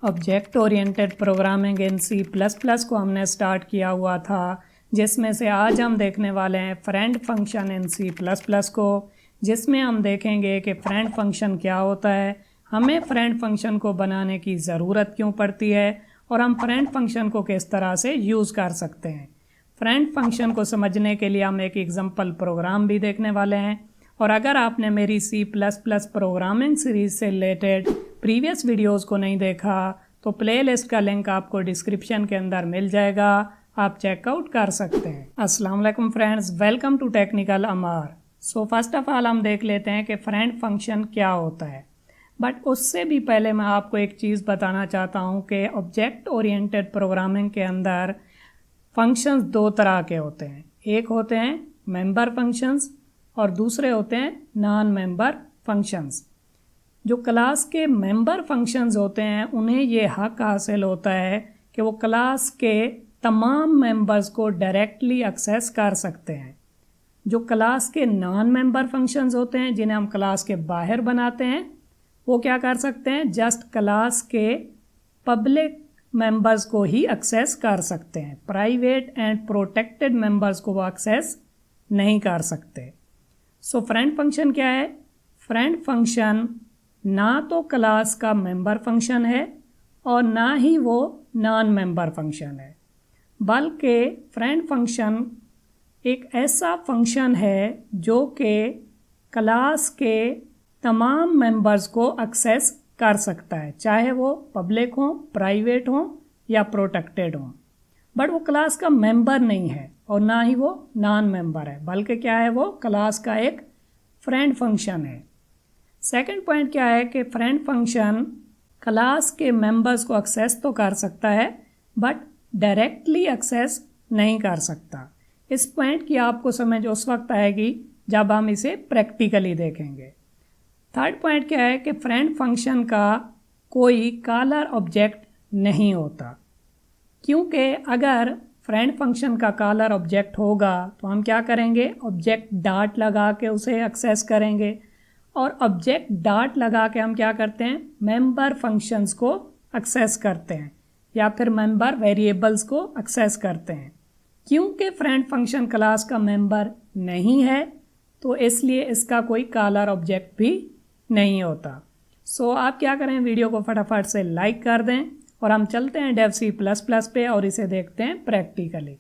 Object oriented programming in C plus plus को हमने start किया हुआ था, जिसमें से आज हम देखने वाले हैं friend function in C plus plus को, जिसमें हम देखेंगे कि फ्रेंड फंक्शन क्या होता है, हमें फ्रेंड फंक्शन को बनाने की ज़रूरत क्यों पड़ती है और हम फ्रेंड फंक्शन को किस तरह से यूज़ कर सकते हैं। फ्रेंड फंक्शन को समझने के लिए हम एक एग्जांपल प्रोग्राम भी देखने वाले हैं। और अगर आपने मेरी C plus plus programming series से रिलेटेड प्रीवियस वीडियोस को नहीं देखा तो प्लेलिस्ट का लिंक आपको डिस्क्रिप्शन के अंदर मिल जाएगा, आप चेकआउट कर सकते हैं। अस्सलाम वालेकुम friends, welcome to technical Amar. So first of all हम देख लेते हैं कि फ्रेंड फंक्शन क्या होता है। बट उससे भी पहले मैं आपको एक चीज़ बताना चाहता हूँ कि ऑब्जेक्ट ओरिएंटेड प्रोग्रामिंग के अंदर फंक्शंस दो तरह के होते हैं। एक होते हैं मेंबर फंक्शंस और दूसरे होते हैं नॉन मेंबर फंक्शंस। जो क्लास के मेंबर फंक्शंस होते हैं उन्हें ये हक हासिल होता है कि वो क्लास के तमाम मेंबर्स को डायरेक्टली एक्सेस कर सकते हैं। जो क्लास के नॉन मेंबर फंक्शंस होते हैं, जिन्हें हम क्लास के बाहर बनाते हैं, वो क्या कर सकते हैं, जस्ट क्लास के पब्लिक मेंबर्स को ही एक्सेस कर सकते हैं। प्राइवेट एंड प्रोटेक्टेड मेंबर्स को वो एक्सेस नहीं कर सकते। सो फ्रेंड फंक्शन क्या है? फ्रेंड फंक्शन ना तो क्लास का मेंबर फंक्शन है और ना ही वो नॉन मेंबर फंक्शन है, बल्कि फ्रेंड फंक्शन एक ऐसा फंक्शन है जो कि क्लास के तमाम मेंबर्स को एक्सेस कर सकता है, चाहे वो पब्लिक हो, प्राइवेट हो या प्रोटेक्टेड हो। बट वो क्लास का मेंबर नहीं है और ना ही वो नॉन मेंबर है, बल्कि क्या है, वो क्लास का एक फ्रेंड फंक्शन है। सेकंड पॉइंट क्या है कि फ्रेंड फंक्शन क्लास के मेंबर्स को एक्सेस तो कर सकता है बट डायरेक्टली एक्सेस नहीं कर सकता। इस पॉइंट की आपको समझ उस वक्त आएगी जब हम इसे प्रैक्टिकली देखेंगे। थर्ड पॉइंट क्या है कि फ्रेंड फंक्शन का कोई कॉलर ऑब्जेक्ट नहीं होता, क्योंकि अगर फ्रेंड फंक्शन का कॉलर ऑब्जेक्ट होगा तो हम क्या करेंगे, ऑब्जेक्ट डॉट लगा के उसे एक्सेस करेंगे। और ऑब्जेक्ट डॉट लगा के हम क्या करते हैं, मेंबर फंक्शंस को एक्सेस करते हैं या फिर मेंबर वेरिएबल्स को एक्सेस करते हैं। क्योंकि फ्रेंड फंक्शन क्लास का मेंबर नहीं है तो इसलिए इसका कोई कॉलर ऑब्जेक्ट भी नहीं होता। सो आप क्या करें, वीडियो को फटाफट से लाइक कर दें और हम चलते हैं डेव सी प्लस प्लस पे और इसे देखते हैं प्रैक्टिकली।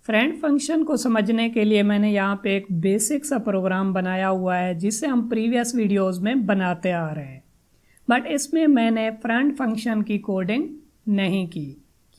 फ्रेंड फंक्शन को समझने के लिए मैंने यहाँ पे एक बेसिक सा प्रोग्राम बनाया हुआ है जिसे हम प्रीवियस वीडियोस में बनाते आ रहे हैं। बट इसमें मैंने फ्रेंड फंक्शन की कोडिंग नहीं की,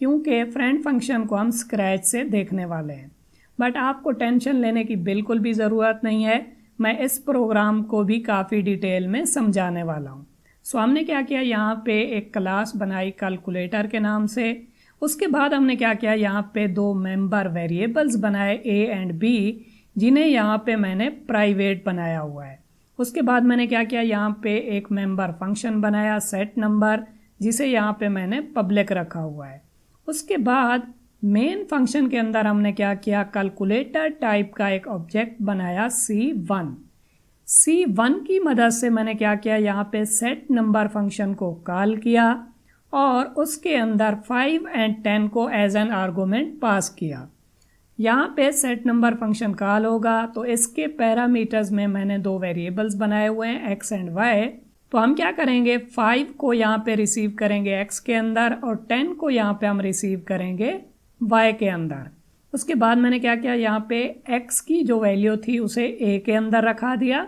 क्योंकि फ्रेंड फंक्शन को हम स्क्रैच से देखने वाले हैं। बट आपको टेंशन लेने की बिल्कुल भी ज़रूरत नहीं है, मैं इस प्रोग्राम को भी काफ़ी डिटेल में समझाने वाला हूँ। सो हमने क्या किया, यहाँ पे एक क्लास बनाई कैलकुलेटर के नाम से। उसके बाद हमने क्या किया, यहाँ पे दो मेंबर वेरिएबल्स बनाए ए एंड बी, जिन्हें यहाँ पे मैंने प्राइवेट बनाया हुआ है। उसके बाद मैंने क्या किया, यहाँ पे एक मेंबर फंक्शन बनाया सेट नंबर, जिसे यहाँ पे मैंने पब्लिक रखा हुआ है। उसके बाद मेन फंक्शन के अंदर हमने क्या किया, कैलकुलेटर टाइप का एक ऑब्जेक्ट बनाया C1। C1 की मदद से मैंने क्या किया, यहाँ पे सेट नंबर फंक्शन को कॉल किया और उसके अंदर 5 एंड 10 को एज एन आर्गुमेंट पास किया। यहाँ पे सेट नंबर फंक्शन कॉल होगा तो इसके पैरामीटर्स में मैंने दो वेरिएबल्स बनाए हुए हैं x एंड y। तो हम क्या करेंगे, 5 को यहाँ पे रिसीव करेंगे x के अंदर और 10 को यहाँ पे हम रिसीव करेंगे y के अंदर। उसके बाद मैंने क्या किया, यहाँ पे x की जो वैल्यू थी उसे a के अंदर रखा दिया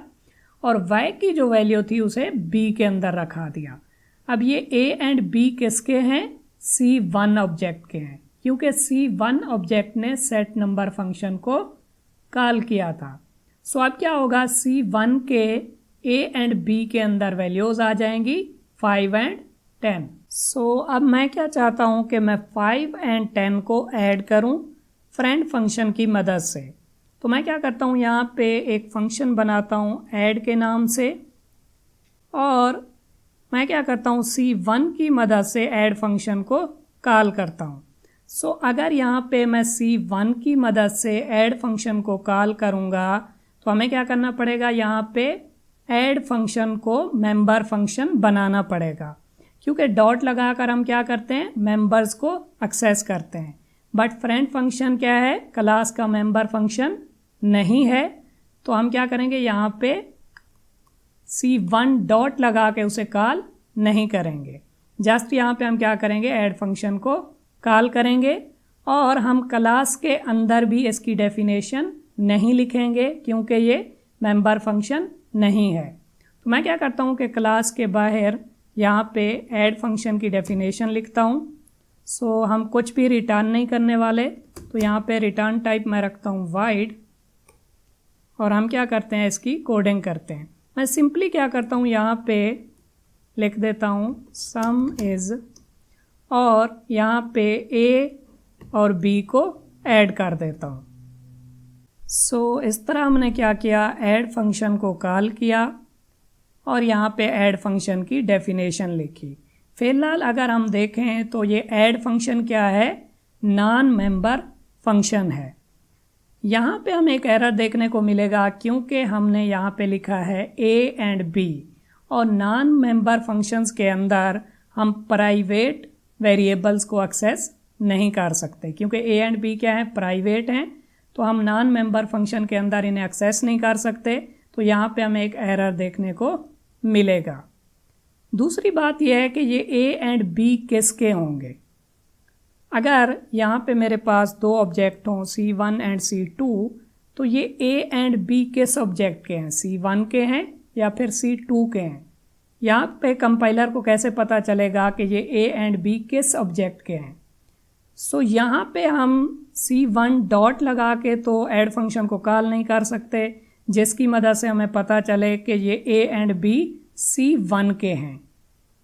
और y की जो वैल्यू थी उसे b के अंदर रखा दिया। अब ये a एंड b किसके हैं, C1 ऑब्जेक्ट के हैं, क्योंकि C1 ऑब्जेक्ट ने सेट नंबर फंक्शन को कॉल किया था। सो अब क्या होगा, C1 के a एंड b के अंदर वैल्यूज आ जाएंगी 5 एंड 10। सो अब मैं क्या चाहता हूँ कि मैं 5 एंड 10 को ऐड करूँ फ्रेंड फंक्शन की मदद से। तो मैं क्या करता हूँ, यहाँ पे एक फंक्शन बनाता हूँ ऐड के नाम से और मैं क्या करता हूँ, C1 की मदद से ऐड फंक्शन को कॉल करता हूँ। सो अगर यहाँ पे मैं C1 की मदद से ऐड फंक्शन को कॉल करूँगा तो हमें क्या करना पड़ेगा, यहाँ पे ऐड फंक्शन को मेंबर फंक्शन बनाना पड़ेगा, क्योंकि डॉट लगाकर हम क्या करते हैं, मेंबर्स को एक्सेस करते हैं। बट फ्रेंड फंक्शन क्या है, क्लास का मेंबर फंक्शन नहीं है। तो हम क्या करेंगे, यहाँ पे C1 डॉट लगा के उसे कॉल नहीं करेंगे। जस्ट यहाँ पे हम क्या करेंगे, ऐड फंक्शन को कॉल करेंगे और हम क्लास के अंदर भी इसकी डेफिनेशन नहीं लिखेंगे क्योंकि ये मेंबर फंक्शन नहीं है। तो मैं क्या करता हूँ कि क्लास के बाहर यहाँ पे ऐड फंक्शन की डेफिनेशन लिखता हूँ। सो हम कुछ भी रिटर्न नहीं करने वाले, तो यहाँ पे रिटर्न टाइप मैं रखता हूँ वाइड और हम क्या करते हैं, इसकी कोडिंग करते हैं। मैं सिंपली क्या करता हूँ, यहाँ पे लिख देता हूँ सम इज़ और यहाँ पे A और B को ऐड कर देता हूँ। सो इस तरह हमने क्या किया, ऐड फंक्शन को कॉल किया और यहाँ पे ऐड फंक्शन की डेफिनेशन लिखी। फिलहाल अगर हम देखें तो ये ऐड फंक्शन क्या है, नॉन मेंबर फंक्शन है। यहाँ पे हमें एक एरर देखने को मिलेगा क्योंकि हमने यहाँ पे लिखा है A एंड B और नॉन मेंबर फंक्शंस के अंदर हम प्राइवेट वेरिएबल्स को एक्सेस नहीं कर सकते क्योंकि A एंड B क्या है, प्राइवेट हैं। तो हम नॉन मेंबर फंक्शन के अंदर इन्हें एक्सेस नहीं कर सकते। तो यहाँ पे हमें एक एरर देखने को मिलेगा। दूसरी बात यह है कि ये A एंड B किसके होंगे। अगर यहाँ पे मेरे पास दो ऑब्जेक्ट हों C1 एंड C2, तो ये A एंड B किस ऑब्जेक्ट के हैं, C1 के हैं या फिर C2 के हैं। यहाँ पे कंपाइलर को कैसे पता चलेगा कि ये A एंड B किस ऑब्जेक्ट के हैं। सो यहाँ पे हम C1 डॉट लगा के तो ऐड फंक्शन को कॉल नहीं कर सकते, जिसकी मदद से हमें पता चले कि ये A एंड B C1 के हैं।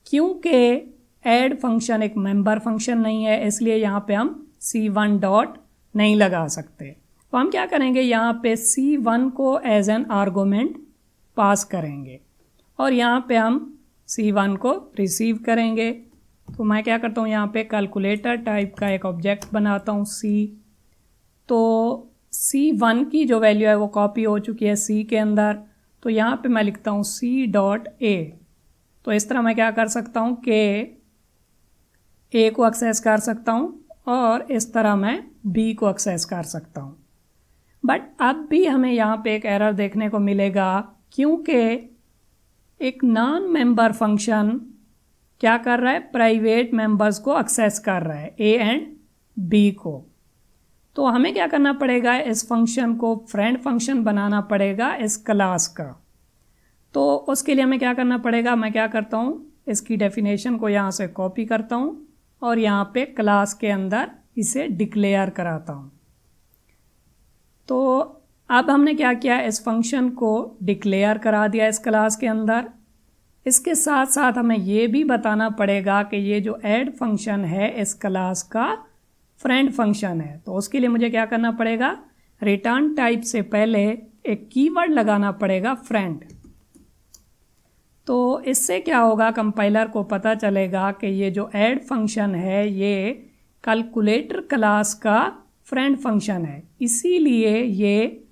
क्योंकि ऐड फंक्शन एक मेंबर फंक्शन नहीं है, इसलिए यहाँ पे हम C1 डॉट नहीं लगा सकते। तो हम क्या करेंगे, यहाँ पे C1 को एज एन आर्गुमेंट पास करेंगे और यहाँ पे हम C1 को रिसीव करेंगे। तो मैं क्या करता हूँ, यहाँ पे कैलकुलेटर टाइप का एक ऑब्जेक्ट बनाता हूँ C। तो C1 की जो वैल्यू है वो कॉपी हो चुकी है C के अंदर। तो यहाँ पे मैं लिखता हूँ C डॉट A। तो इस तरह मैं क्या कर सकता हूँ कि A को एक्सेस कर सकता हूँ और इस तरह मैं B को एक्सेस कर सकता हूँ। बट अब भी हमें यहाँ पे एक एरर देखने को मिलेगा क्योंकि एक नॉन मेंबर फंक्शन क्या कर रहा है, प्राइवेट मेंबर्स को एक्सेस कर रहा है, A एंड B को। तो हमें क्या करना पड़ेगा, इस फंक्शन को फ्रेंड फंक्शन बनाना पड़ेगा इस क्लास का। तो उसके लिए हमें क्या करना पड़ेगा, मैं क्या करता हूँ, इसकी डेफिनेशन को यहाँ से कॉपी करता हूँ और यहाँ पे क्लास के अंदर इसे डिक्लेयर कराता हूँ। तो अब हमने क्या किया, इस फंक्शन को डिक्लेयर करा दिया इस क्लास के अंदर। इसके साथ साथ हमें ये भी बताना पड़ेगा कि ये जो ऐड फंक्शन है इस क्लास का फ्रेंड फंक्शन है। तो उसके लिए मुझे क्या करना पड़ेगा, रिटर्न टाइप से पहले एक कीवर्ड लगाना पड़ेगा फ्रेंड। तो इससे क्या होगा, कंपाइलर को पता चलेगा कि ये जो ऐड फंक्शन है ये कैलकुलेटर क्लास का फ्रेंड फंक्शन है, इसीलिए ये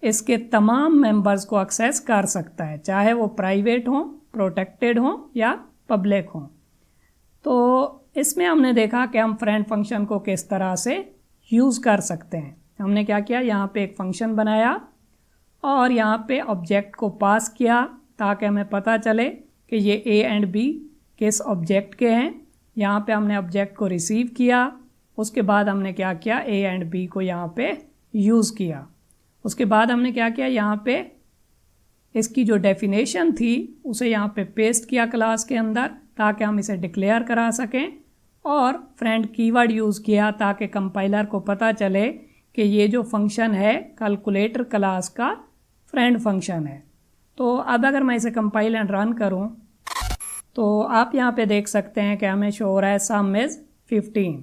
इसके तमाम मेंबर्स को एक्सेस कर सकता है, चाहे वो प्राइवेट हों, प्रोटेक्टेड हों या पब्लिक हों। तो इसमें हमने देखा कि हम फ्रेंड फंक्शन को किस तरह से यूज़ कर सकते हैं। हमने क्या किया, यहाँ पे एक फंक्शन बनाया और यहाँ पे ऑब्जेक्ट को पास किया ताकि हमें पता चले कि ये A एंड B किस ऑब्जेक्ट के हैं। यहाँ पे हमने ऑब्जेक्ट को रिसीव किया, उसके बाद हमने क्या किया, A एंड B को यहाँ पे यूज़ किया। उसके बाद हमने क्या किया, यहाँ पे इसकी जो डेफिनेशन थी उसे यहाँ पे पेस्ट किया क्लास के अंदर ताकि हम इसे डिक्लेयर करा सकें, और फ्रेंड कीवर्ड यूज़ किया ताकि कंपाइलर को पता चले कि ये जो फंक्शन है कैलकुलेटर क्लास का फ्रेंड फंक्शन है। तो अब अगर मैं इसे कंपाइल एंड रन करूं तो आप यहाँ पे देख सकते हैं कि हमें शो हो रहा है सम इज़ 15।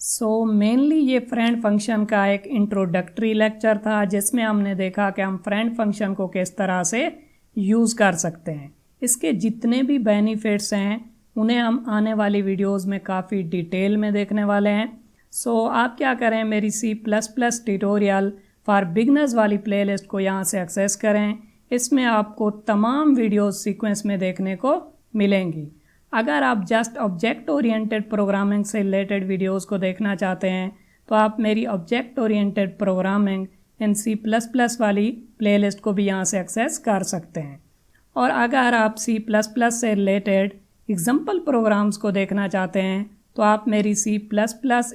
सो मेनली ये फ्रेंड फंक्शन का एक इंट्रोडक्टरी लेक्चर था जिसमें हमने देखा कि हम फ्रेंड फंक्शन को किस तरह से यूज़ कर सकते हैं। इसके जितने भी बेनिफिट्स हैं उन्हें हम आने वाली वीडियोस में काफ़ी डिटेल में देखने वाले हैं। सो आप क्या करें, मेरी C++ ट्यूटोरियल फॉर बिगनर्स वाली प्लेलिस्ट को यहाँ से एक्सेस करें। इसमें आपको तमाम वीडियोस सीक्वेंस में देखने को मिलेंगी। अगर आप जस्ट ऑब्जेक्ट ओरिएंटेड प्रोग्रामिंग से रिलेटेड वीडियोस को देखना चाहते हैं तो आप मेरी ऑब्जेक्ट ओरिएंटेड प्रोग्रामिंग इन C++ वाली प्लेलिस्ट को भी यहाँ से एक्सेस कर सकते हैं। और अगर आप C++ से रिलेटेड एग्जाम्पल प्रोग्राम्स को देखना चाहते हैं तो आप मेरी C++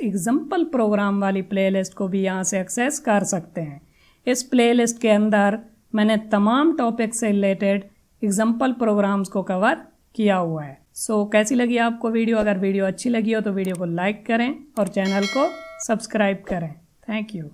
एग्जाम्पल प्रोग्राम वाली प्लेलिस्ट को भी यहाँ से एक्सेस कर सकते हैं। इस प्लेलिस्ट के अंदर मैंने तमाम टॉपिक से रिलेटेड एग्जाम्पल प्रोग्राम्स को कवर किया हुआ है। कैसी लगी आपको वीडियो? अगर वीडियो अच्छी लगी हो तो वीडियो को लाइक करें और चैनल को सब्सक्राइब करें। Thank you.